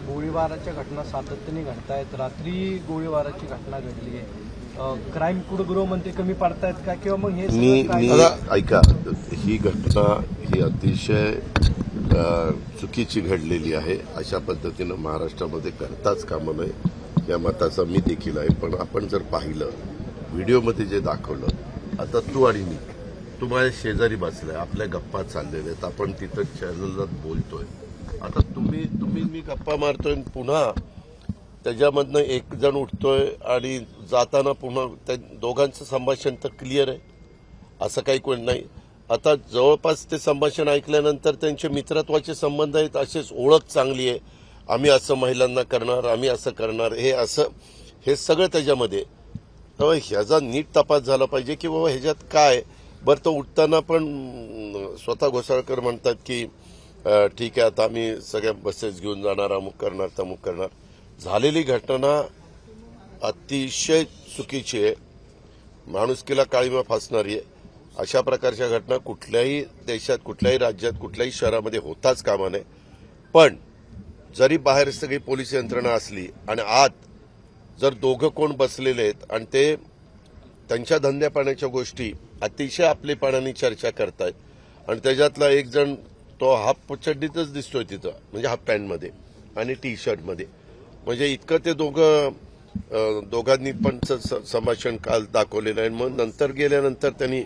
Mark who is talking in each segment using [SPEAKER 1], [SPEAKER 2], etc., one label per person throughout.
[SPEAKER 1] गोळीबाराच्या घटना सातत्याने घडतायत. रात्री गोळीबाराची घटना घडली आहे. क्राईम गृहमंत्री कमी पडतायत का किंवा मग हे
[SPEAKER 2] मी ऐका, ही घटना ही अतिशय चुकीची घडलेली आहे. अशा पद्धतीनं महाराष्ट्रामध्ये करताच कामा नये या मताचा मी देखील आहे. पण आपण जर पाहिलं व्हिडिओमध्ये जे दाखवलं, आता तू आणि मी, तू माझ्या शेजारी बसलाय, आपल्या गप्पा चाललेल्या आहेत, आपण तिथं चॅनलला बोलतोय. आता तुम्ही मी गप्पा मारतोय, पुन्हा त्याच्यामधनं एक जण उठतोय आणि जाताना पुन्हा त्या दोघांचं संभाषण तर क्लिअर आहे, असं काही कोण नाही. आता जवळपास ते संभाषण ऐकल्यानंतर त्यांचे मित्रत्वाचे संबंध आहेत, असेच ओळख चांगली आहे, आम्ही असं महिलांना करणार, आम्ही असं करणार, हे सगळं त्याच्यामध्ये. तर ह्याचा नीट तपास झाला पाहिजे की बाबा ह्याच्यात काय. बरं, तो उठताना पण स्वतः घोसाळकर म्हणतात की ठीक आहे, आता आम्ही सगळ्या बसेस घेऊन जाणार, अमुक करणार, तमुक करणार. झालेली घटना अतिशय चुकीची आहे, माणुसकीला काळीमा फासणारी आहे. अशा प्रकारच्या घटना कुठल्याही देशात, कुठल्याही राज्यात, कुठल्याही शहरामध्ये होताच कामा नये. पण जरी बाहेर सगळी पोलीस यंत्रणा असली आणि आत जर दोघं कोण बसलेले आहेत आणि ते त्यांच्या धंद्यापाण्याच्या गोष्टी अतिशय आपलेपणाने चर्चा करतायत आणि त्याच्यातला एक जण तो हाफ चड्डीतच दिसतोय तिथं, म्हणजे हाफ पॅन्टमध्ये आणि टी शर्टमध्ये, म्हणजे इतकं ते दोघांनी पण संभाषण काल दाखवलेलं आहे. मग नंतर गेल्यानंतर त्यांनी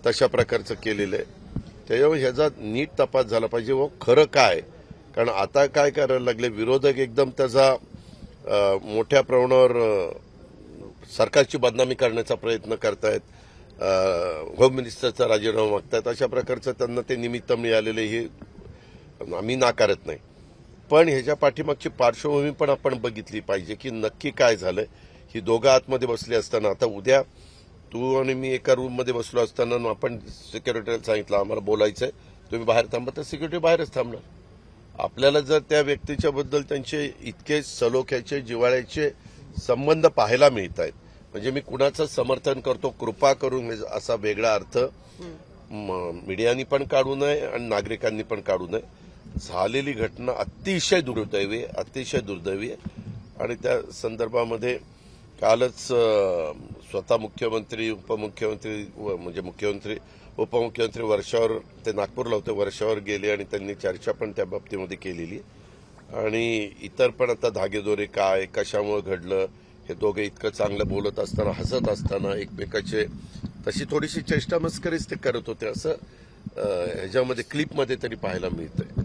[SPEAKER 2] तशा प्रकारचं केलेलं आहे. त्याच्यामुळे ह्याचा नीट तपास झाला पाहिजे व खरं काय. कारण आता काय करायला लागले विरोधक, एकदम त्याचा मोठ्या प्रमाणावर सरकारची बदनामी करण्याचा प्रयत्न करतायत, होम मिनिस्टरचा राजीनामा मागतायत. अशा प्रकारचं त्यांना ते निमित्त मिळालेले हे आम्ही नाकारत नाही. पण ह्याच्या पाठीमागची पार्श्वभूमी पण आपण बघितली पाहिजे की नक्की काय झालंय. ही दोघं आतमध्ये बसली असताना, आता उद्या तू आणि मी एका रूममध्ये बसलो असताना आपण सिक्युरिटीला सांगितलं आम्हाला बोलायचंय, तुम्ही बाहेर थांबा, तर सिक्युरिटी बाहेरच थांबणार. आपल्याला जर त्या व्यक्तीच्या बद्दल त्यांचे इतके सलोख्याचे, जिव्हाळ्याचे संबंध पाहायला मिळत आहेत, म्हणजे मी कुणाचं समर्थन करतो कृपा करून असा वेगळा अर्थ मीडियानी पण काढू नये आणि नागरिकांनी पण काढू नये. झालेली घटना अतिशय दुर्दैवी आहे आणि त्या संदर्भामध्ये कालच स्वतः मुख्यमंत्री, उपमुख्यमंत्री, म्हणजे मुख्यमंत्री, उपमुख्यमंत्री वर्षावर, ते नागपूरला होते, वर्षावर गेले आणि त्यांनी चर्चा पण त्या बाबतीमध्ये केलेली. आणि इतर पण आता धागेदोरे काय, कशामुळे घडलं, हे दोघे इतकं चांगलं बोलत असताना, हसत असताना एकमेकाचे तशी थोडीशी चेष्टा मस्करीच ते करत होते, असं ह्याच्यामध्ये क्लिपमध्ये तरी पाहायला मिळतंय.